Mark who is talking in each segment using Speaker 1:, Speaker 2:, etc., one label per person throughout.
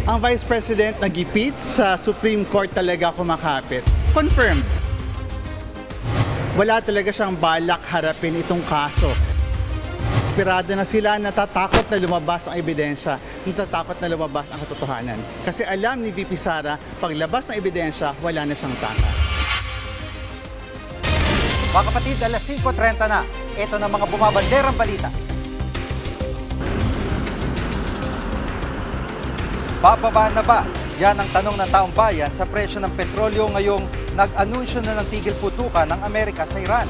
Speaker 1: Ang Vice President nagipit sa Supreme Court talaga kumakapit. Confirmed. Wala talaga siyang balak harapin itong kaso. Inspirado na sila, natatakot na lumabas ang ebidensya, natatakot na lumabas ang katotohanan. Kasi alam ni VP Sara, paglabas ng ebidensya, wala na siyang takas.
Speaker 2: Mga kapatid, alas 5:30 na. Ito na mga bumabanderang balita. Bababa na ba? Yan ang tanong ng taong bayan sa presyo ng petrolyo ngayong nag-anunsyo na ng tigil putukan ng Amerika sa Iran.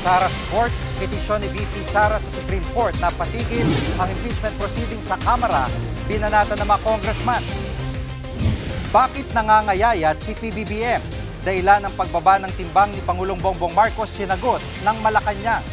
Speaker 2: Sara Sport, petisyon ni VP Sara sa Supreme Court na patigil ang impeachment proceedings sa Kamara, binanata ng mga congressman. Bakit nangangayayat si PBBM? Dahilan ng pagbaba ng timbang ni Pangulong Bongbong Marcos, sinagot ng Malacanang.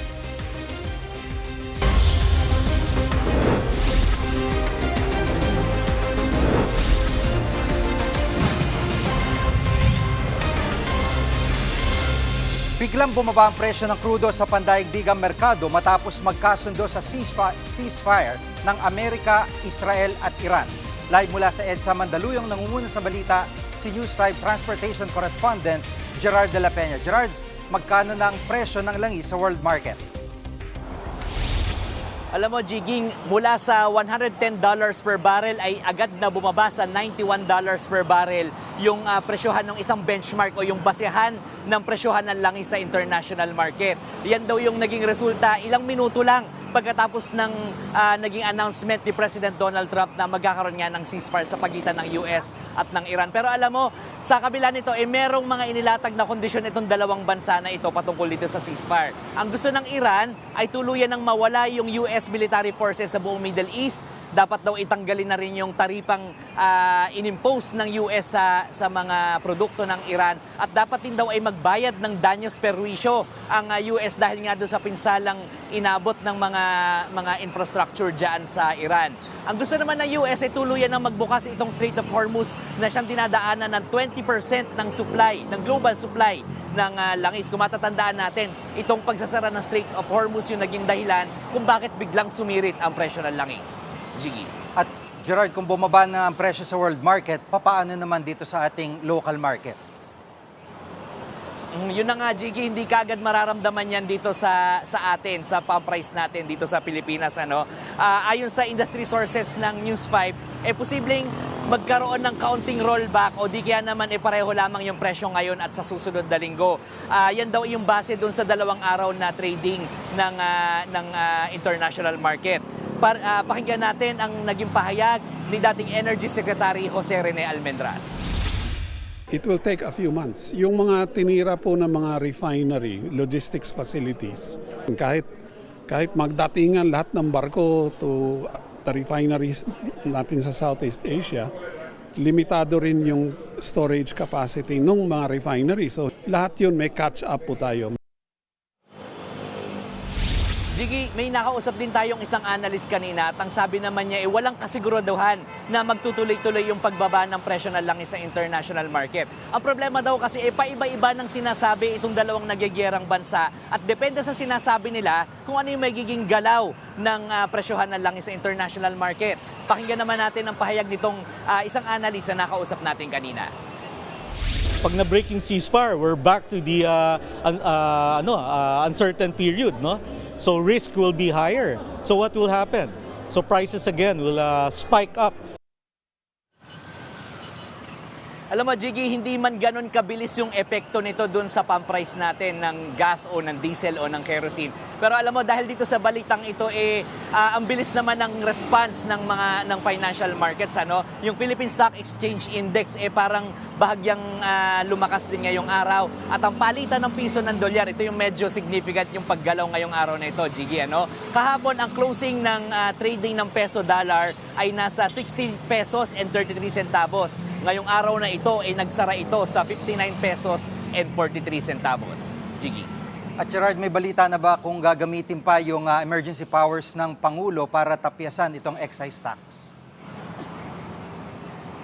Speaker 2: Biglang bumaba ang presyo ng krudo sa pandaigdigang merkado matapos magkasundo sa ceasefire ng Amerika, Israel at Iran. Live mula sa EDSA Mandaluyong, nangunguna sa balita si News 5 Transportation Correspondent Gerard de la Peña. Gerard, magkano na ang presyo ng langis sa world market?
Speaker 3: Alam mo, Jiging, mula sa $110 per barrel ay agad na bumaba sa $91 per barrel yung presyohan ng isang benchmark o yung basehan ng presyohan ng langis sa international market. Yan daw yung naging resulta ilang minuto lang pagkatapos ng naging announcement ni President Donald Trump na magkakaroon nga ng ceasefire sa pagitan ng US at ng Iran. Pero alam mo, sa kabila nito, merong mga inilatag na kondisyon itong dalawang bansa na ito patungkol dito sa ceasefire. Ang gusto ng Iran ay tuluyan ng mawala yung US military forces sa buong Middle East. Dapat daw itanggalin na rin yung taripang inimpose ng US sa mga produkto ng Iran at dapat din daw ay magbayad ng danyos perwisyo ang US dahil nga doon sa pinsalang inabot ng mga infrastructure dyan sa Iran. Ang gusto naman ng US ay tuluyan ng magbukas itong Strait of Hormuz na siyang dinadaanan ng 20% ng supply, ng global supply ng langis. Kung matatandaan natin, itong pagsasara ng Strait of Hormuz yung naging dahilan kung bakit biglang sumirit ang presyo ng langis. Gigi.
Speaker 2: At Gerard, kung bumaba na ang presyo sa world market, papaano naman dito sa ating local market?
Speaker 3: Yun na nga, Jiggy, hindi kagad mararamdaman yan dito sa atin, sa pump price natin dito sa Pilipinas. Ayon sa industry sources ng News 5, posibleng magkaroon ng kaunting rollback o di kaya naman pareho lamang yung presyo ngayon at sa susunod na linggo. Yan daw yung base doon sa 2 araw na trading ng international market. Pakinggan natin ang naging pahayag ni dating Energy Secretary Jose Rene Almendras.
Speaker 4: It will take a few months. Yung mga tinira po ng mga refinery, logistics facilities, kahit magdatingan lahat ng barko to the refineries natin sa Southeast Asia, limitado rin yung storage capacity ng mga refinery. So lahat yun may catch up po tayo.
Speaker 3: Jiggy, may nakausap din tayong isang analyst kanina at ang sabi naman niya walang kasiguraduhan na magtutuloy-tuloy yung pagbaba ng presyo ng langis sa international market. Ang problema daw kasi paiba-iba ng sinasabi itong dalawang nagyagyerang bansa at depende sa sinasabi nila kung ano yung magiging galaw ng presyohan ng langis sa international market. Pakinggan naman natin ang pahayag nitong isang analyst na nakausap natin kanina.
Speaker 5: Pag na-breaking ceasefire, we're back to the uncertain period, no? So risk will be higher. So what will happen? So prices again will spike up.
Speaker 3: Alam mo, Jiggy, hindi man ganun kabilis yung epekto nito dun sa pump price natin ng gas o ng diesel o ng kerosene. Pero alam mo, dahil dito sa balitang ito, ang bilis naman ng response ng financial markets. Yung Philippine Stock Exchange Index, parang bahagyang lumakas din ngayong araw. At ang palitan ng piso ng dolyar, ito yung medyo significant yung paggalaw ngayong araw na ito, Jiggy. Kahapon, ang closing ng trading ng peso-dollar ay nasa 60 pesos and 33 centavos. Ngayong araw na ito ay nagsara ito sa 59 pesos and 43 centavos. Jiggy.
Speaker 2: At Gerard, may balita na ba kung gagamitin pa yung emergency powers ng Pangulo para tapyasan itong excise tax?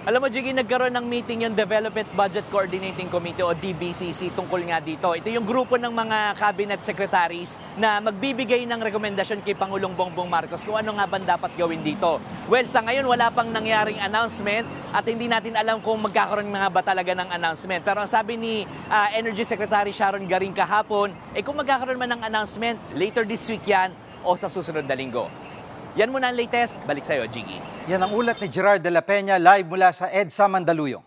Speaker 3: Alam mo, Jiggy, nagkaroon ng meeting yung Development Budget Coordinating Committee o DBCC tungkol nga dito. Ito yung grupo ng mga cabinet secretaries na magbibigay ng rekomendasyon kay Pangulong Bongbong Marcos kung ano nga ba dapat gawin dito. Well, sa ngayon wala pang nangyaring announcement at hindi natin alam kung magkakaroon nga ba talaga ng announcement. Pero ang sabi ni Energy Secretary Sharon Garing kahapon, kung magkakaroon man ng announcement, later this week yan o sa susunod na linggo. Yan muna ang latest. Balik sa'yo, Jiggy.
Speaker 2: Yan ang ulat ni Gerard de la Peña live mula sa EDSA Mandaluyong.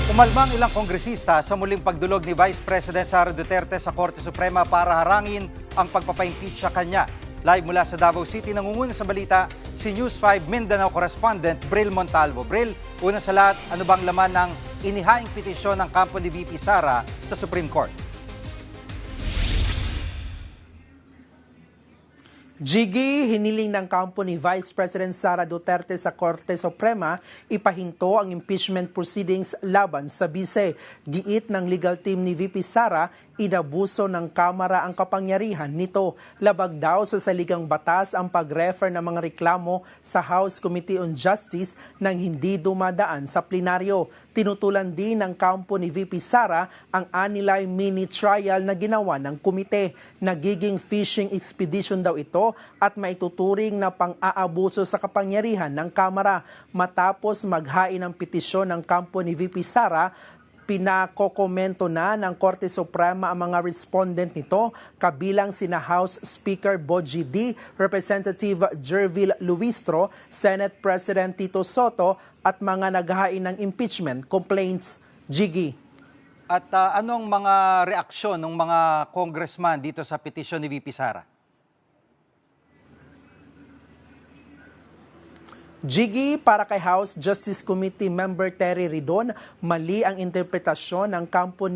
Speaker 2: Umalmang ilang kongresista sa muling pagdulog ni Vice President Sara Duterte sa Korte Suprema para harangin ang pagpapa-impeach sa kanya. Live mula sa Davao City, nangunguna sa balita si News 5 Mindanao correspondent Bril Montalvo. Bril, una sa lahat, ano bang laman ng inihaing petisyon ng kampo ni VP Sara sa Supreme Court?
Speaker 6: Jiggy, hiniling ng kampo ni Vice President Sara Duterte sa Korte Suprema ipahinto ang impeachment proceedings laban sa bise. Giit ng legal team ni VP Sara, inabuso ng Kamara ang kapangyarihan nito. Labag daw sa saligang batas ang pag-refer ng mga reklamo sa House Committee on Justice nang hindi dumadaan sa plenaryo. Tinutulan din ng kampo ni VP Sara ang anilay mini trial na ginawa ng komite. Nagiging fishing expedition daw ito at maituturing na pang-aabuso sa kapangyarihan ng Kamara. Matapos maghain ng petisyon ng kampo ni VP Sara, pinakokomento na ng Korte Suprema ang mga respondent nito, kabilang sina House Speaker Bogie D, Representative Jervil Luistro, Senate President Tito Soto at mga naghain ng impeachment complaints. Jiggy.
Speaker 2: At anong mga reaksyon ng mga congressman dito sa petisyon ni VP Sara?
Speaker 6: Jiggy, para kay House Justice Committee Member Terry Ridon, mali ang interpretasyon ng kampo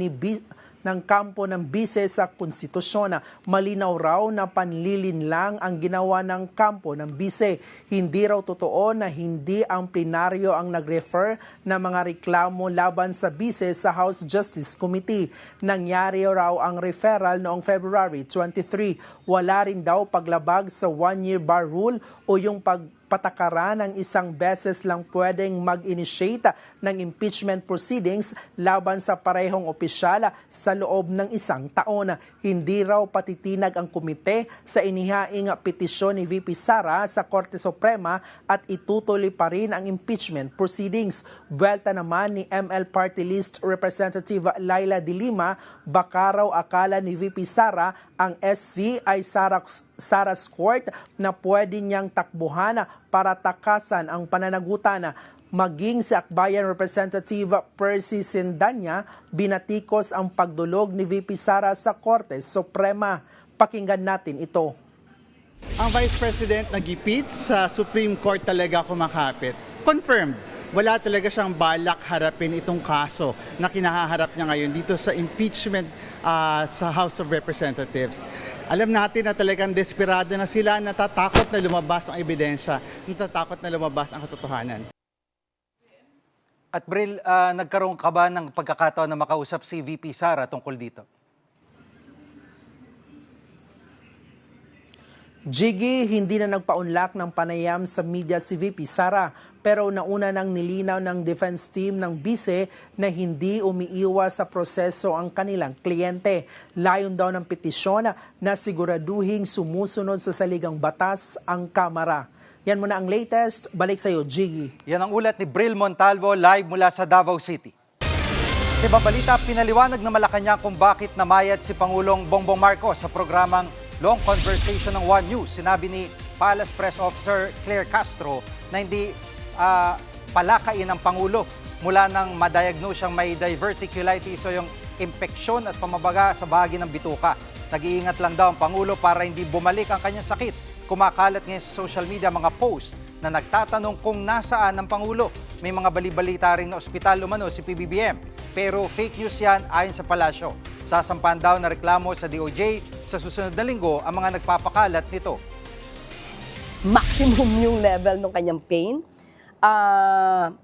Speaker 6: ng bise sa konstitusyon. Malinaw raw na panlilin lang ang ginawa ng kampo ng bise. Hindi raw totoo na hindi ang plenaryo ang nag-refer ng mga reklamo laban sa bise sa House Justice Committee. Nangyari raw ang referral noong February 23. Wala rin daw paglabag sa one-year bar rule o yung patakaran ng isang beses lang pwedeng mag-initiate ng impeachment proceedings laban sa parehong opisyal sa loob ng isang taon. Hindi raw patitinag ang komite sa inihaing petisyon ni VP Sara sa Korte Suprema at itutuloy pa rin ang impeachment proceedings. Buwelta naman ni ML Party List Representative Laila de Lima, baka raw akala ni VP Sara ang SC ay Sara's Court na pwede niyang takbuhan para takasan ang pananagutan. Maging si Akbayan Representative Percy Sindanya, binatikos ang pagdulog ni VP Sara sa Korte Suprema. Pakinggan natin ito.
Speaker 1: Ang Vice President nagipit sa Supreme Court talaga kumakapit. Confirmed. Wala talaga siyang balak harapin itong kaso na kinaharap niya ngayon dito sa impeachment sa House of Representatives. Alam natin na talagang desperado na sila, natatakot na lumabas ang ebidensya, natatakot na lumabas ang katotohanan.
Speaker 2: At Bril, nagkaroon ka ba ng pagkakataon na makausap si VP Sara tungkol dito?
Speaker 6: Jiggy, hindi na nagpaunlak ng panayam sa media si VP Sara, pero nauna nang nilinaw ng defense team ng bise na hindi umiiwas sa proseso ang kanilang kliyente. Layon daw ng petisyon na siguraduhing sumusunod sa saligang batas ang Kamara. Yan muna ang latest. Balik sa iyo, Jiggy.
Speaker 2: Yan ang ulat ni Bril Montalvo live mula sa Davao City. Sa ibang balita, pinaliwanag na Malacanang kung bakit namayat si Pangulong Bongbong Marcos sa programang Long Conversation ng One News. Sinabi ni Palace Press Officer Claire Castro na hindi palakain ng Pangulo mula nang madiagnose siyang may diverticulitis o yung impeksyon at pamabaga sa bahagi ng bituka. Nag-iingat lang daw ang Pangulo para hindi bumalik ang kanyang sakit. Kumakalat ngayon sa social media mga post na nagtatanong kung nasaan ang Pangulo. May mga balibalita rin na ospital umano si PBBM. Pero fake news yan ayon sa palasyo. Sasampan daw na reklamo sa DOJ sa susunod na linggo ang mga nagpapakalat nito.
Speaker 7: Maximum yung level ng kanyang pain.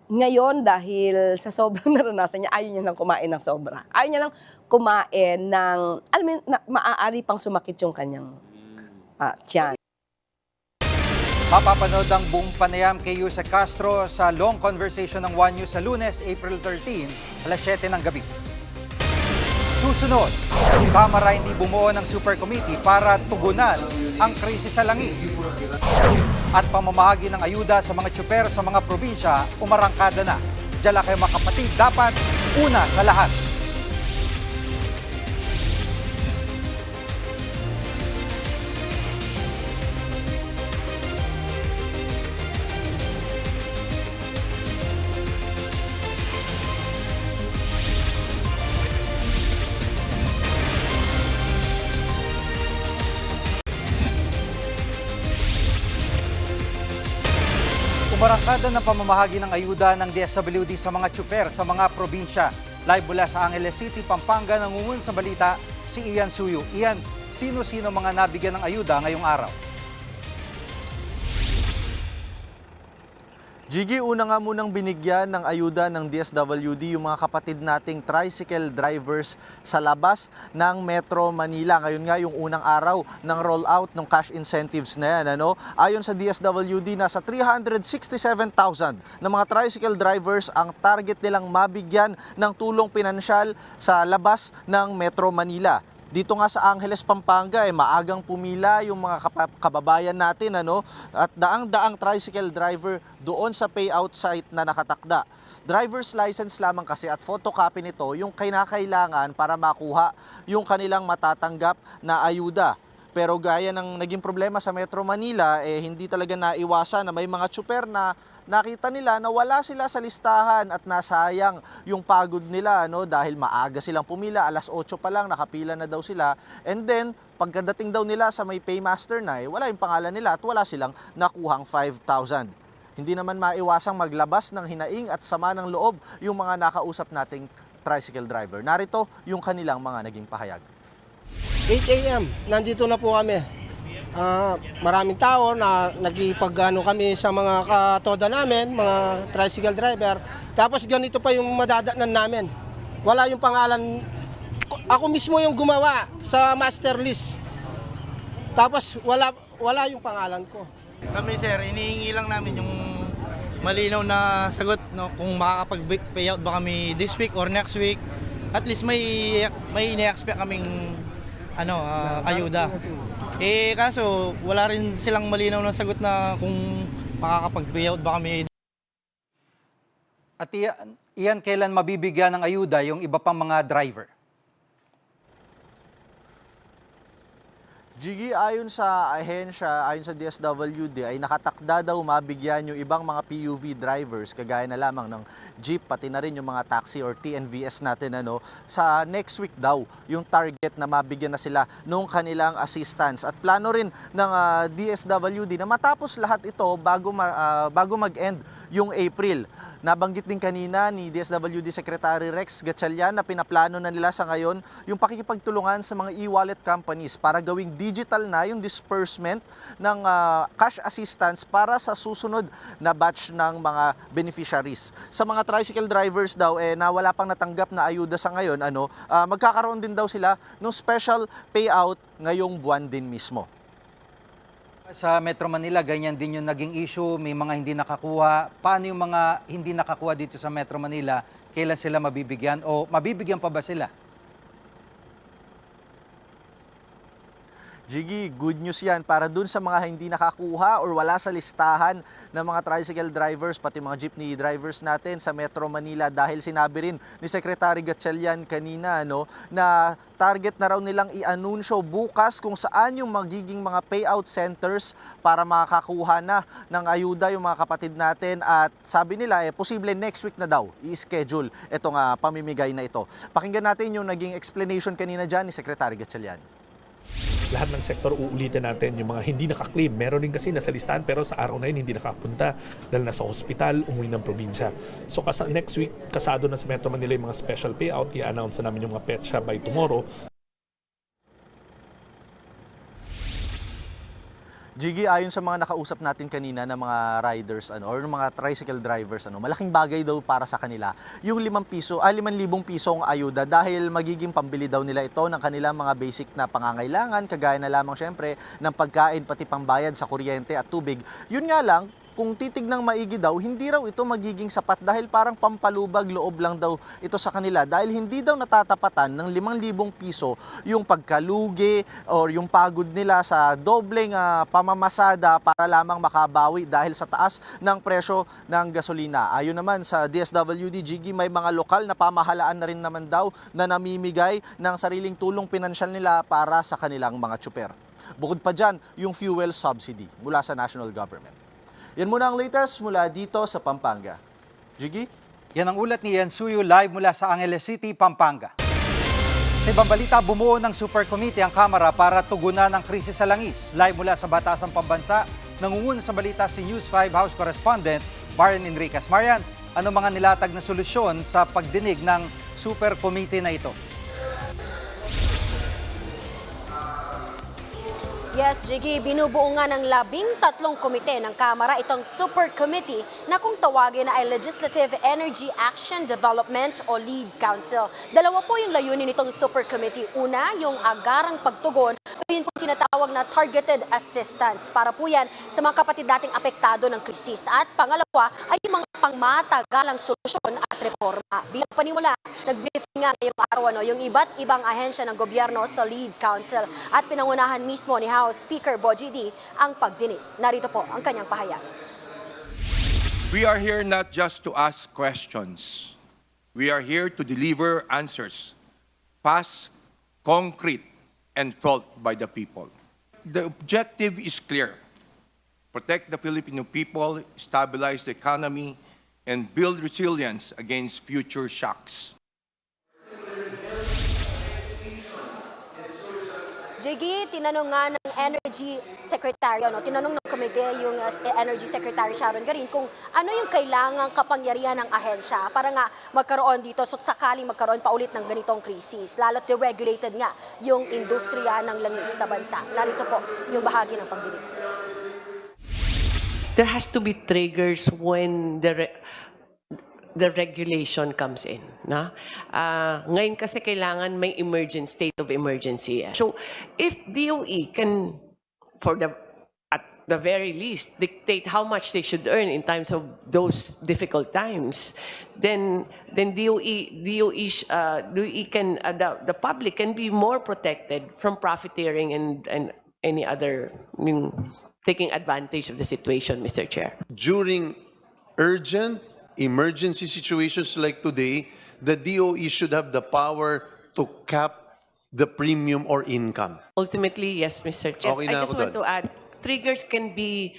Speaker 7: Ngayon, dahil sa sobrang naranasan niya, ayaw niya nang kumain ng sobra. Ayaw niya nang kumain ng, alam mo, maaari pang sumakit yung kanyang tiyan.
Speaker 2: Mapapanood ang buong panayam kay Yusek Castro sa long conversation ng One News sa Lunes, April 13, alas 7 ng gabi. Susunod, yung Kamara hindi bumuo ng Super Committee para tugunan ang krisis sa langis. At pamamahagi ng ayuda sa mga tsuper sa mga probinsya, umarangkada na. Diyan kayo mga kapatid, dapat una sa lahat. Umarangkada ng pamamahagi ng ayuda ng DSWD sa mga tsuper sa mga probinsya. Live mula sa Angeles City, Pampanga, nangungun sa balita si Ian Suyu. Ian, sino-sino mga nabigyan ng ayuda ngayong araw?
Speaker 8: Jiggy, una nga munang binigyan ng ayuda ng DSWD yung mga kapatid nating tricycle drivers sa labas ng Metro Manila. Ngayon nga yung unang araw ng rollout ng cash incentives na yan. Ayon sa DSWD, nasa 367,000 na mga tricycle drivers ang target nilang mabigyan ng tulong pinansyal sa labas ng Metro Manila. Dito nga sa Angeles, Pampanga, maagang pumila yung mga kababayan natin, at daang-daang tricycle driver doon sa payout site na nakatakda. Driver's license lamang kasi at photocopy nito yung kinakailangan para makuha yung kanilang matatanggap na ayuda. Pero gaya ng naging problema sa Metro Manila, hindi talaga naiwasan na may mga tsuper na nakita nila na wala sila sa listahan at nasayang yung pagod nila dahil maaga silang pumila, alas 8 pa lang, nakapila na daw sila. And then, pagkadating daw nila sa may paymaster na, wala yung pangalan nila at wala silang nakuhang 5,000. Hindi naman maiwasang maglabas ng hinaing at sama ng loob yung mga nakausap nating tricycle driver. Narito yung kanilang mga naging pahayag.
Speaker 9: 8 a.m. nandito na po kami. Maraming tao na nagipag-ano kami sa mga katoda namin, mga tricycle driver. Tapos ganito pa yung madadatnan namin. Wala yung pangalan. Ako mismo yung gumawa sa master list. Tapos wala yung pangalan ko.
Speaker 10: Kami sir, inihingi lang namin yung malinaw na sagot kung makakapag-payout ba kami this week or next week. At least may ina-expect kaming ayuda. Kaso wala rin silang malinaw na sagot na kung makakapag-payout ba kami.
Speaker 2: At iyan, kailan mabibigyan ng ayuda yung iba pang mga driver?
Speaker 8: Jiggy, ayon sa ahensya, ayon sa DSWD, ay nakatakda daw mabigyan yung ibang mga PUV drivers, kagaya na lamang ng jeep, pati na rin yung mga taxi or TNVS natin, sa next week daw yung target na mabigyan na sila nung kanilang assistance. At plano rin ng DSWD na matapos lahat ito bago mag-end yung April. Nabanggit din kanina ni DSWD Secretary Rex Gatchalian na pinaplano na nila sa ngayon yung pakikipagtulungan sa mga e-wallet companies para gawing digital na yung disbursement ng cash assistance para sa susunod na batch ng mga beneficiaries. Sa mga tricycle drivers daw na wala pang natanggap na ayuda sa ngayon, magkakaroon din daw sila ng special payout ngayong buwan din mismo.
Speaker 2: Sa Metro Manila, ganyan din yung naging issue, may mga hindi nakakuha. Paano yung mga hindi nakakuha dito sa Metro Manila? Kailan sila mabibigyan o mabibigyan pa ba sila?
Speaker 8: Jiggy, good news yan para dun sa mga hindi nakakuha or wala sa listahan ng mga tricycle drivers, pati mga jeepney drivers natin sa Metro Manila, dahil sinabi rin ni Secretary Gatchalian kanina na target na raw nilang i-anunsyo bukas kung saan yung magiging mga payout centers para makakakuha na ng ayuda yung mga kapatid natin, at sabi nila posible next week na daw i-schedule itong pamimigay na ito. Pakinggan natin yung naging explanation kanina dyan ni Secretary Gatchalian.
Speaker 11: Lahat ng sektor uulitin natin yung mga hindi naka-claim. Meron din kasi nasa listahan pero sa araw na yun hindi nakapunta dahil nasa hospital, umuwi ng probinsya. So next week, kasado na sa Metro Manila yung mga special payout. I-announce na namin yung mga petsa by tomorrow.
Speaker 8: Jiggy, ayon sa mga nakausap natin kanina ng mga riders or ng mga tricycle drivers, malaking bagay daw para sa kanila yung 5,000 pisong ayuda dahil magiging pambili daw nila ito ng kanilang mga basic na pangangailangan, kagaya na lamang syempre ng pagkain, pati pangbayad sa kuryente at tubig. Yun nga lang, kung titignang maigi daw, hindi raw ito magiging sapat dahil parang pampalubag loob lang daw ito sa kanila dahil hindi daw natatapatan ng 5,000 piso yung pagkalugi or yung pagod nila sa dobleng pamamasada para lamang makabawi dahil sa taas ng presyo ng gasolina. Ayon naman sa DSWD, Jiggy, may mga lokal na pamahalaan na rin naman daw na namimigay ng sariling tulong pinansyal nila para sa kanilang mga tsuper. Bukod pa dyan, yung fuel subsidy mula sa national government. Yan muna ang latest mula dito sa Pampanga. Jiggy?
Speaker 2: Yan ang ulat ni Ian Suyo live mula sa Angeles City, Pampanga. Sa ibang balita, bumuo ng Super Committee ang Kamara para tugunan ang krisis sa langis. Live mula sa Batasang Pambansa, nangunguna sa balita si News 5 House Correspondent Marian Enriquez. Marian, ano mga nilatag na solusyon sa pagdinig ng Super Committee na ito?
Speaker 12: Yes, Jiggy, binubuo nga ng 13 komite ng Kamara itong Super Committee na kung tawagin na ay Legislative Energy Action Development o Lead Council. Dalawa po yung layunin nitong Super Committee. Una, yung agarang pagtugon o yung tinatawag na targeted assistance para po yan sa mga kapatid nating apektado ng krisis. At pangalawa ay yung mga pangmatagalang solusyon at reforma. Bilang panimula, nag-briefing nga ngayong araw yung iba't ibang ahensya ng gobyerno sa Lead Council at pinangunahan mismo ni House Speaker Bogie D ang pagdinig. Narito po ang kanyang pahayag.
Speaker 13: We are here not just to ask questions. We are here to deliver answers, fast, concrete, and felt by the people. The objective is clear. Protect the Filipino people, stabilize the economy, and build resilience against future shocks.
Speaker 12: Jiggy, tinanong nga ng Energy Secretary, tinanong ng komite yung Energy Secretary Sharon Garin kung ano yung kailangang kapangyarihan ng ahensya para nga magkaroon dito so sakaling magkaroon pa ulit ng ganitong krisis. Lalo't deregulated nga yung industriya ng langis sa bansa. Narito po yung bahagi ng pagdinig.
Speaker 14: There has to be triggers when the regulation comes in. No? Ngayon kasi kailangan may state of emergency. So if DOE can, at the very least, dictate how much they should earn in times of those difficult times, then DOE can, the public can be more protected from profiteering and any other taking advantage of the situation, Mr. Chair.
Speaker 15: During urgent emergency situations like today, the DOE should have the power to cap the premium or income.
Speaker 14: Ultimately, yes, Mr. Chair.
Speaker 15: Okay
Speaker 14: I just want to add, triggers can be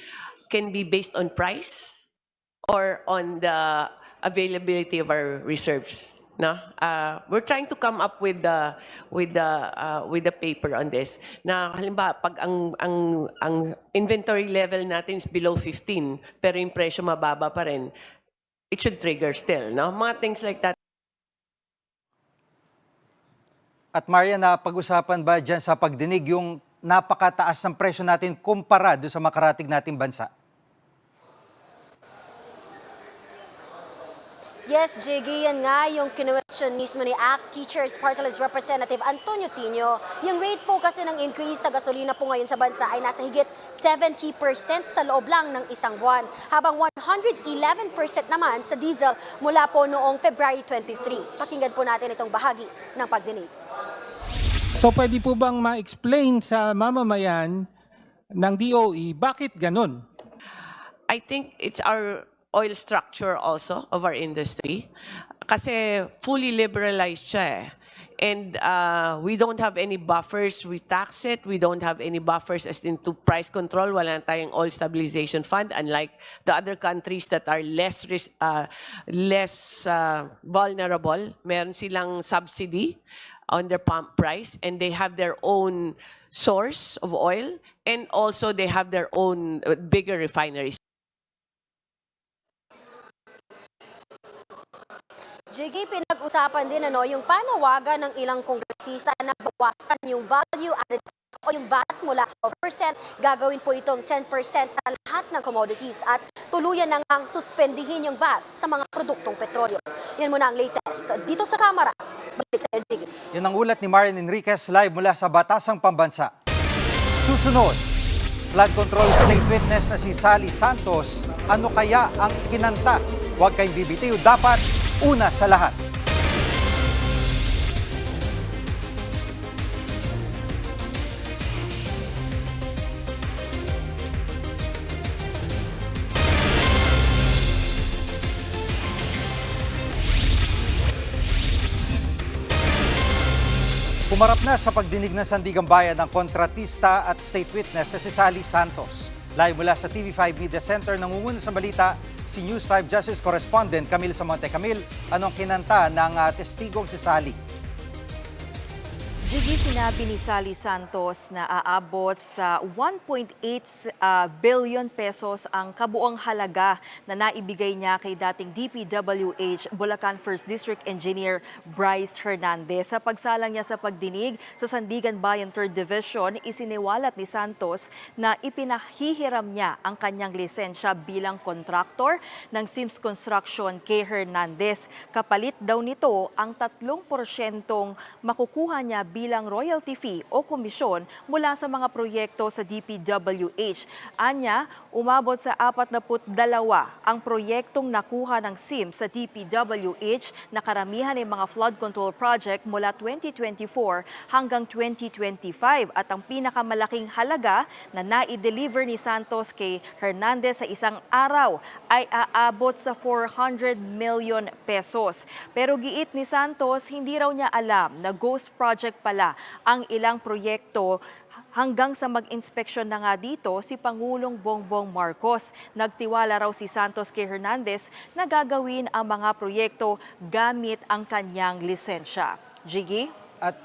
Speaker 14: based on price or on the availability of our reserves. No, we're trying to come up with the paper on this. Na halimbawa, pag ang inventory level natin is below 15, pero yung presyo mababa pa rin, it should trigger still, no? Mga things like that.
Speaker 2: At Maria, napag-usapan ba dyan sa pagdinig yung napakataas ng presyo natin kumpara doon sa makarating nating bansa?
Speaker 12: Yes, Jiggy, yan nga yung kinwestiyon mismo ni ACT Teachers Party List Representative Antonio Tino. Yung rate po kasi ng increase sa gasolina po ngayon sa bansa ay nasa higit 70% sa loob lang ng isang buwan. Habang 111% naman sa diesel mula po noong February 23. Pakinggan po natin itong bahagi ng pagdinig.
Speaker 16: So pwede po bang ma-explain sa mamamayan ng DOE bakit ganun?
Speaker 14: I think it's our oil structure also of our industry. Kasi fully liberalized siya eh. And we don't have any buffers. We tax it. We don't have any buffers as into price control. Wala tayong oil stabilization fund, unlike the other countries that are less vulnerable. Meron silang subsidy on their pump price, and they have their own source of oil, and also they have their own bigger refineries.
Speaker 12: Jiggy, pinag-usapan din yung panawagan ng ilang kongresista na bawasan yung value-added o yung VAT mula sa 12%, gagawin po itong 10% sa lahat ng commodities at tuluyan na ngang suspendihin yung VAT sa mga produktong petrolyo. Yan muna ang latest dito sa Kamara. Balik sa Jiggy.
Speaker 2: Yan ang ulat ni Marian Enriquez live mula sa Batasang Pambansa. Susunod, flood control state witness na si Sally Santos. Ano kaya ang kinanta? Huwag kayong bibitiw, dapat una sa lahat. Pumarap na sa pagdinig ng Sandigang Bayan ng kontratista at state witness na si Sally Santos. Live mula sa TV5 Media Center, nangunguna sa balita si News 5 Justice Correspondent Camille Samonte. Camille, anong kinanta ng testigong si Sally?
Speaker 17: Gigi, sinabi ni Sally Santos na aabot sa 1.8 billion pesos ang kabuang halaga na naibigay niya kay dating DPWH Bulacan 1st District Engineer Bryce Hernandez. Sa pagsalang niya sa pagdinig sa Sandigan Bayan 3rd Division, isiniwalat ni Santos na ipinahihiram niya ang kanyang lisensya bilang kontraktor ng Sims Construction kay Hernandez. Kapalit daw nito ang 3% makukuha niya bilang royalty fee o komisyon mula sa mga proyekto sa DPWH. Anya, umabot sa 42 ang proyektong nakuha ng SIM sa DPWH na karamihan ay mga flood control project mula 2024 hanggang 2025 at ang pinakamalaking halaga na nai-deliver ni Santos kay Hernandez sa isang araw ay aabot sa 400 million pesos. Pero giit ni Santos, hindi raw niya alam na ghost project pala ang ilang proyekto hanggang sa mag-inspeksyon na nga dito si Pangulong Bongbong Marcos. Nagtiwala raw si Santos kay Hernandez na gagawin ang mga proyekto gamit ang kanyang lisensya. Jiggy?
Speaker 2: At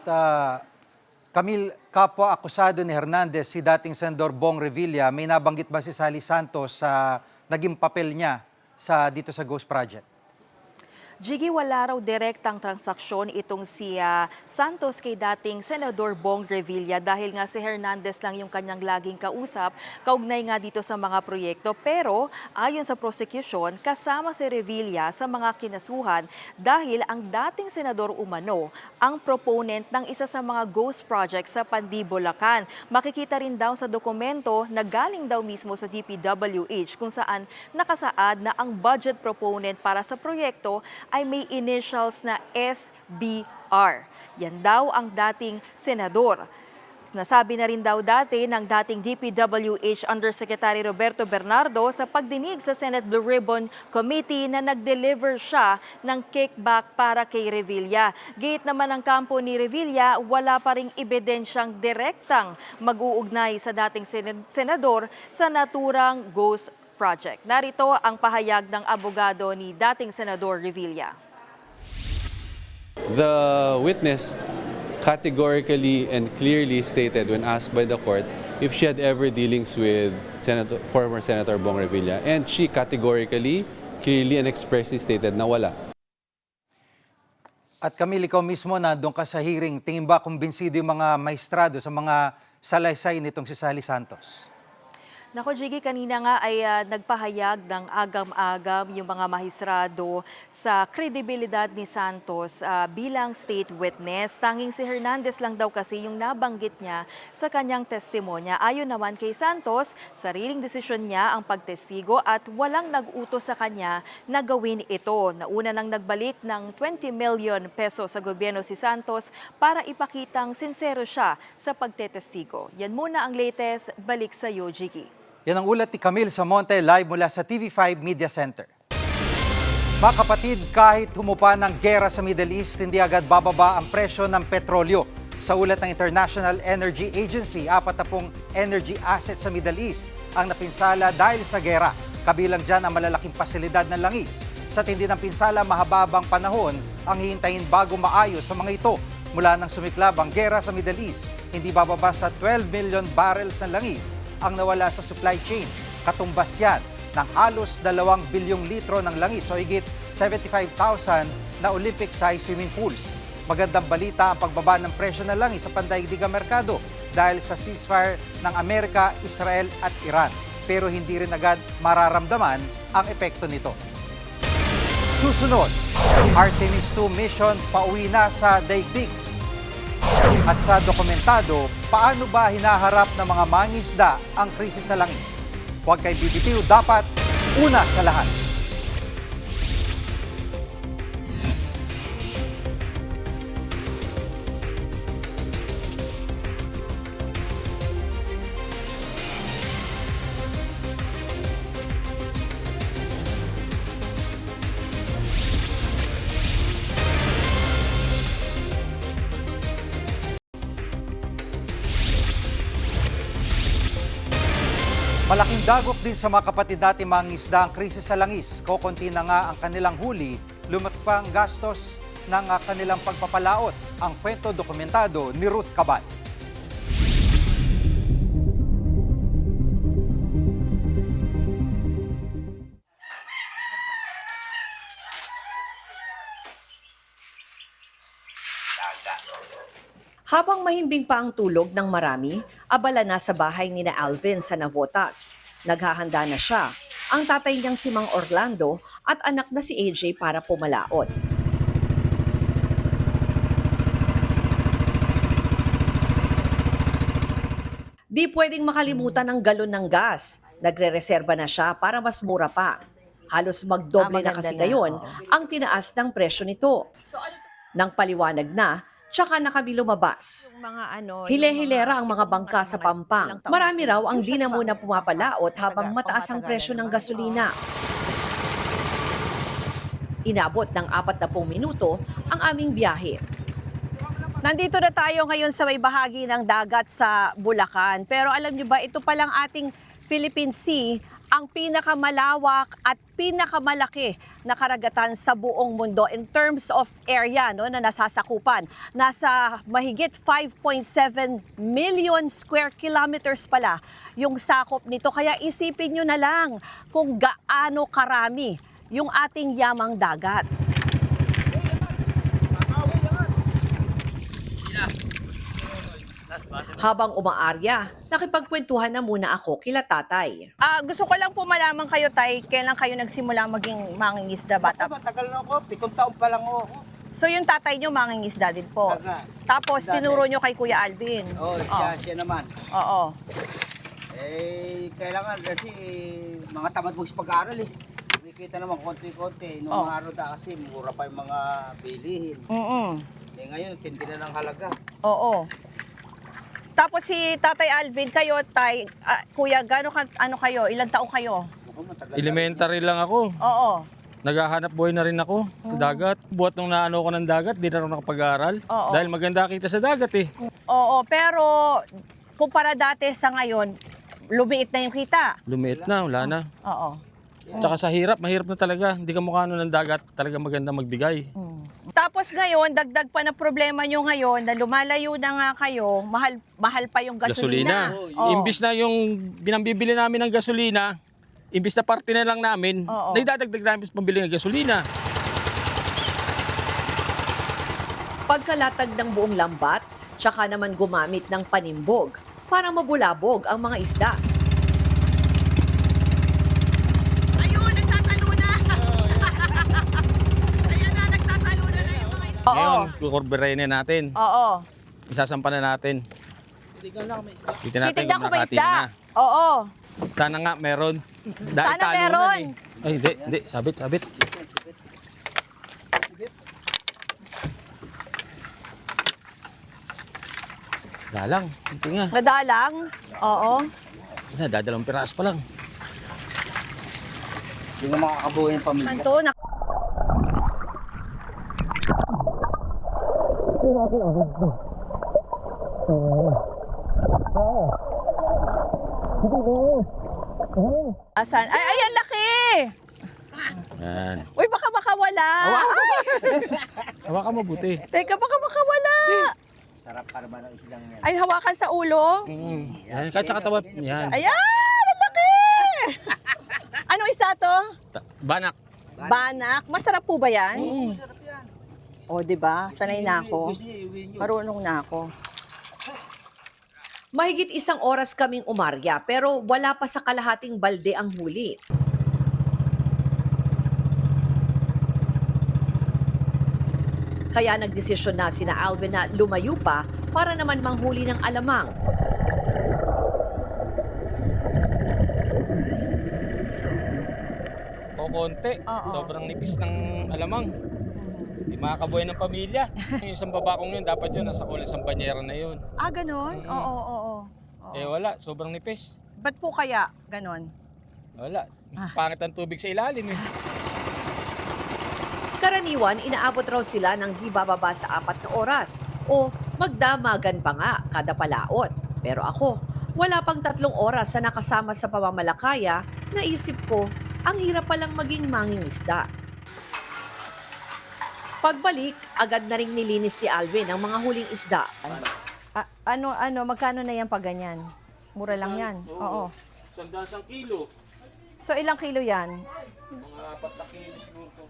Speaker 2: Camille, kapwa akusado ni Hernandez, si dating Senador Bong Revilla, may nabanggit ba si Sally Santos sa naging papel niya dito sa Ghost Project?
Speaker 17: Jiggy, wala raw direktang transaksyon itong si Santos kay dating Senador Bong Revilla dahil nga si Hernandez lang yung kanyang laging kausap, kaugnay nga dito sa mga proyekto. Pero ayon sa prosecution, kasama si Revilla sa mga kinasuhan dahil ang dating Senador umano ang proponent ng isa sa mga ghost projects sa Pandi, Bulacan. Makikita rin daw sa dokumento na galing daw mismo sa DPWH kung saan nakasaad na ang budget proponent para sa proyekto ay may initials na SBR. Yan daw ang dating senador. Nasabi na rin daw dati ng dating DPWH Undersecretary Roberto Bernardo sa pagdinig sa Senate Blue Ribbon Committee na nag-deliver siya ng kickback para kay Revilla. Gate naman ng kampo ni Revilla, wala pa ring ebidensyang direktang mag-uugnay sa dating senador sa naturang ghost project. Narito ang pahayag ng abogado ni dating Senador Revilla.
Speaker 18: The witness categorically and clearly stated when asked by the court if she had ever dealings with former Senator Bong Revilla, and she categorically, clearly and expressly stated na wala.
Speaker 2: At Camille, ikaw mismo nandun ka sa hearing, tingin ba kumbinsido yung mga maestrado sa mga salaysay nitong si Sally Santos?
Speaker 17: Nako, Jiggy, kanina nga ay nagpahayag ng agam-agam yung mga mahisrado sa kredibilidad ni Santos bilang state witness. Tanging si Hernandez lang daw kasi yung nabanggit niya sa kanyang testimonya. Ayon naman kay Santos, sariling desisyon niya ang pagtestigo at walang nag-utos sa kanya na gawin ito. Nauna nang nagbalik ng 20 million pesos sa gobyerno si Santos para ipakitang sincero siya sa pagtetestigo. Yan muna ang latest. Balik sa iyo, Jiggy.
Speaker 2: Yan ang ulat ni Camille Samonte live mula sa TV5 Media Center. Mga kapatid, kahit humupa ng gera sa Middle East, hindi agad bababa ang presyo ng petrolyo. Sa ulat ng International Energy Agency, 40 energy assets sa Middle East ang napinsala dahil sa gera. Kabilang dyan ang malalaking pasilidad ng langis. Sa tindi ng pinsala, mahababang panahon ang hihintayin bago maayos sa mga ito. Mula nang sumiklab ang gera sa Middle East, hindi bababa sa 12 million barrels ng langis ang nawala sa supply chain. Katumbas yan ng halos 2 bilyong litro ng langis o higit 75,000 na Olympic-sized swimming pools. Magandang balita ang pagbaba ng presyo ng langis sa pandaigdigang merkado dahil sa ceasefire ng Amerika, Israel at Iran. Pero hindi rin agad mararamdaman ang epekto nito. Susunod, Artemis II mission pauwi na sa daigdig. At sa dokumentado, paano ba hinaharap ng mga mangingisda ang krisis sa langis? Huwag kay bibitiw, dapat una sa lahat. Malaking dagok din sa mga kapatid natin mangingisda ang krisis sa langis. Kokonti na nga ang kanilang huli, lumaki pa ang gastos ng kanilang pagpapalaot. Ang kwento dokumentado ni Ruth Cabal.
Speaker 19: Habang mahimbing pa ang tulog ng marami, abala na sa bahay ni na Alvin sa Navotas. Naghahanda na siya, ang tatay niyang si Mang Orlando at anak na si AJ para pumalaot. Di pwedeng makalimutan ang galon ng gas. Nagre-reserba na siya para mas mura pa. Halos magdoble na kasi ngayon ang tinaas ng presyo nito. Nang paliwanag na, tsaka na kami lumabas. Hile-hilera ang mga bangka sa Pampang. Marami raw ang di na muna pumapalaot habang mataas ang presyo ng gasolina. Inabot ng 40 minuto ang aming biyahe.
Speaker 20: Nandito na tayo ngayon sa may bahagi ng dagat sa Bulacan. Pero alam niyo ba, ito palang ating Philippine Sea ang pinakamalawak at pinakamalaki na karagatan sa buong mundo in terms of area na nasasakupan. Nasa mahigit 5.7 million square kilometers pala yung sakop nito. Kaya isipin nyo na lang kung gaano karami yung ating yamang dagat.
Speaker 19: Habang umaarya, nakipagkwentuhan na muna ako kila tatay.
Speaker 20: Gusto ko lang po malaman kayo, tay, kailan kayo nagsimula maging mangingisda bata?
Speaker 9: Matagal na ako, 7 taon pa lang ako.
Speaker 20: So yung tatay nyo mangingisda din po? Tapos tinuro nyo kay Kuya Alvin?
Speaker 9: Oo, siya naman.
Speaker 20: Oo.
Speaker 9: Kailangan kasi mga tamad mo sa pag-aaral eh. Kumikita naman konti-konti. Noong mga araw kasi mura pa yung mga bilihin. Ngayon, tindi na ng halaga.
Speaker 20: Oo. Tapos si Tatay Alvin, kayo, tay, kuya, ano kayo? Ilang taong kayo?
Speaker 21: Elementary lang ako.
Speaker 20: Oo.
Speaker 21: Naghahanap buhay na rin ako sa dagat. Buhat nung naano ko ng dagat, di na rin nakapag-aaral. Dahil maganda kita sa dagat eh.
Speaker 20: Oo, pero kumpara dati sa ngayon, lumiit na yung kita.
Speaker 21: Lumiit na, wala na.
Speaker 20: Oo.
Speaker 21: Tsaka sa hirap, mahirap na talaga. Hindi ka mukha ng dagat, talaga maganda magbigay.
Speaker 20: Tapos ngayon, dagdag pa na problema nyo ngayon na lumalayo na nga kayo, mahal pa yung gasolina.
Speaker 21: Imbis na yung binambibili namin ng gasolina, imbis na parte na lang namin, naidadagdag namin sa pambili ng gasolina.
Speaker 19: Pagkalatag ng buong lambat, tsaka naman gumamit ng panimbog para mabulabog ang mga isda.
Speaker 21: Ngayon, kukurbirayin na natin.
Speaker 20: Oo.
Speaker 21: Isasampa na natin. Titignan natin
Speaker 20: Titignan
Speaker 21: kung
Speaker 20: ko ba
Speaker 21: nakati
Speaker 20: isda?
Speaker 21: na.
Speaker 20: Oo.
Speaker 21: Sana nga meron.
Speaker 20: Sana meron.
Speaker 21: Ay, hindi. Sabit. Dalang. Ito nga.
Speaker 20: Madalang? Oo.
Speaker 21: Dadalawang piraso pa lang.
Speaker 9: Hindi nga makakabuhay yung pamilya.
Speaker 20: Manto, Asan? Ay, ayan, laki!
Speaker 21: Yan.
Speaker 20: Uy, baka makawala.
Speaker 21: Hawakan mo buti.
Speaker 20: Teka, baka makawala.
Speaker 9: Sarap para ba ng islang yan?
Speaker 20: Ay, hawakan sa ulo.
Speaker 21: Yan, kahit sa katawan. Yan.
Speaker 20: Ayan, ang laki! Anong isa to?
Speaker 21: Banak.
Speaker 20: Banak. Masarap po ba yan?
Speaker 9: Masarap yan.
Speaker 20: O, di ba? Sanay na ako. Marunong na ako.
Speaker 19: Mahigit 1 oras kaming umarya pero wala pa sa kalahating balde ang huli. Kaya nagdesisyon na sina Alvin na lumayo pa para naman manghuli ng alamang.
Speaker 21: O konti, sobrang nipis ng alamang. Hindi makakabuhay ng pamilya. Yung isang babakong yun, dapat yun, nasa kulis ang banyera na yun.
Speaker 20: Ah, ganon? Oo.
Speaker 21: Eh wala, sobrang nipis.
Speaker 20: Ba't po kaya ganon?
Speaker 21: Wala, mas pangit ang tubig sa ilalim eh.
Speaker 19: Karaniwan, inaabot raw sila ng di bababa sa 4 na oras o magdamagan pa nga kada palaot. Pero ako, wala pang 3 oras na nakasama sa pamamalakaya, naisip ko, ang hirap palang maging mangingisda. Pagbalik, agad na ring nilinis ni Alvin ang mga huling isda.
Speaker 20: Magkano na yan pag ganyan? Mura lang yan. Oo.
Speaker 21: 100 kilo.
Speaker 20: So, ilang kilo yan?
Speaker 21: Mga 4 na kilo siguro to.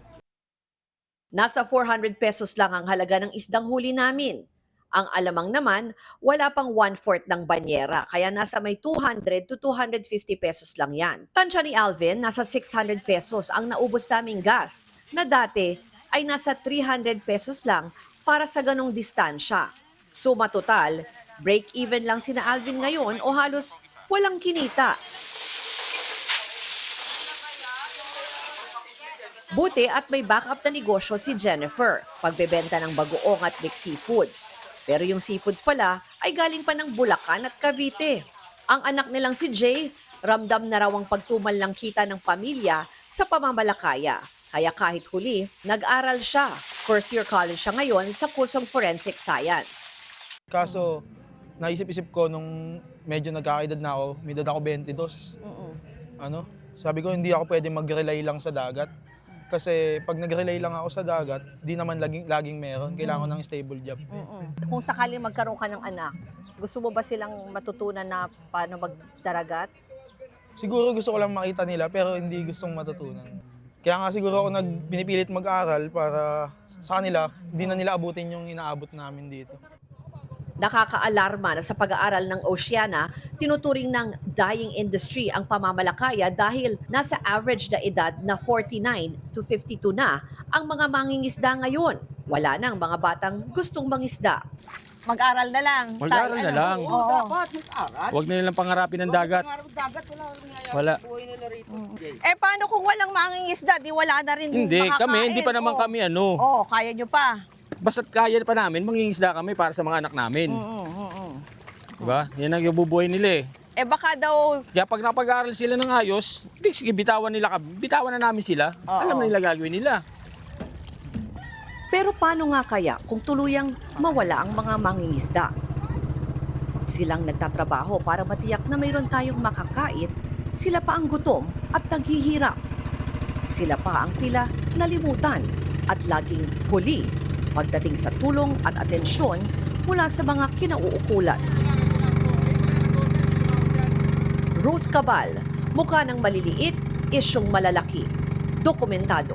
Speaker 19: Nasa 400 pesos lang ang halaga ng isdang huli namin. Ang alamang naman, wala pang 1/4 ng banyera, kaya nasa may 200 to 250 pesos lang yan. Tansya ni Alvin, nasa 600 pesos ang naubos naming gas, na dati ay nasa 300 pesos lang para sa ganong distansya. Suma total, break-even lang sina Alvin ngayon o halos walang kinita. Buti at may backup na negosyo si Jennifer, pagbebenta ng bagoong at mixed seafoods. Pero yung seafoods pala ay galing pa ng Bulacan at Cavite. Ang anak nilang si Jay, ramdam na raw ang pagtumal ng kita ng pamilya sa pamamalakaya. Kaya kahit huli, nag-aral siya. First year college siya ngayon sa kursong Forensic Science.
Speaker 4: Kaso, naisip-isip ko nung medyo nagkakaedad na ako, may edad ako 22. Sabi ko hindi ako pwede mag-relay lang sa dagat. Kasi pag nag-relay lang ako sa dagat, di naman laging meron. Kailangan ko ng stable job.
Speaker 20: Kung sakaling magkaroon ka ng anak, gusto mo ba silang matutunan na paano magdaragat?
Speaker 4: Siguro gusto ko lang makita nila pero hindi gustong matutunan. Kaya nga siguro ako pinipilit mag-aral para sa kanila, hindi na nila abutin yung inaabot namin dito.
Speaker 19: Nakakaalarma na sa pag-aaral ng Oceana, tinuturing ng dying industry ang pamamalakaya dahil nasa average na edad na 49 to 52 na ang mga mangingisda ngayon. Wala nang mga batang gustong mangisda.
Speaker 20: Mag-aral na lang.
Speaker 21: Mag-aral na lang.
Speaker 20: Oo.
Speaker 21: Huwag na nilang pangarapin ng dagat. Wala.
Speaker 20: Paano kung walang mangingisda? Di wala na rin
Speaker 21: Hindi,
Speaker 20: makakain.
Speaker 21: hindi pa naman kami
Speaker 20: Oo, kaya nyo pa.
Speaker 21: Basta't kaya pa namin, mangingisda kami para sa mga anak namin. Diba? Yan ang ibubuhay nila eh.
Speaker 20: Baka daw...
Speaker 21: Kaya pag napag-aaral sila ng ayos, sige, bitawan na namin sila. Alam na nila gagawin nila.
Speaker 19: Pero paano nga kaya kung tuluyang mawala ang mga mangingisda? Silang nagtatrabaho para matiyak na mayroon tayong makakait, sila pa ang gutom at naghihirap. Sila pa ang tila nalimutan at laging huli pagdating sa tulong at atensyon mula sa mga kinauukulan. Ruth Cabal, mukha ng maliliit, isyong malalaki. Dokumentado.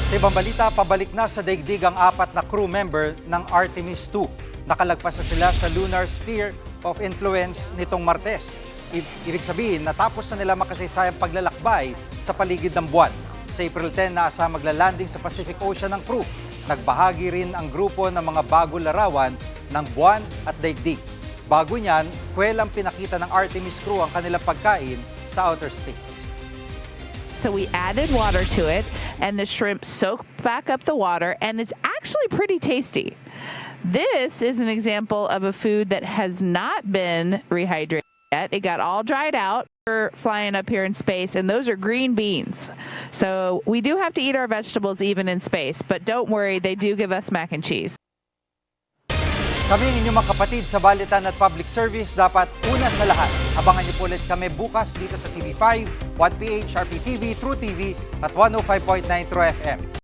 Speaker 2: Sa ibang balita, pabalik na sa daigdig ang 4 na crew member ng Artemis II. Nakalagpas na sila sa lunar sphere of influence nitong Martes. Ibig sabihin, natapos na nila makasaysayang paglalakbay sa paligid ng buwan. Sa April 10, naasa maglalanding sa Pacific Ocean ng crew. Nagbahagi rin ang grupo ng mga bagong larawan ng buwan at daigdig. Bago niyan, kwelang pinakita ng Artemis crew ang kanilang pagkain sa outer space.
Speaker 22: So we added water to it, and the shrimp soaked back up the water, and it's actually pretty tasty. This is an example of a food that has not been rehydrated yet. It got all dried out. We're flying up here in space, and those are green beans. So we do have to eat our vegetables even in space, but don't worry, they do give us mac and cheese.
Speaker 2: Kami ang inyong mga kapatid sa Balitan at Public Service, dapat una sa lahat. Abangan niyo po ulit kami bukas dito sa TV5, 1PH, RPTV, True TV at 105.9 True FM.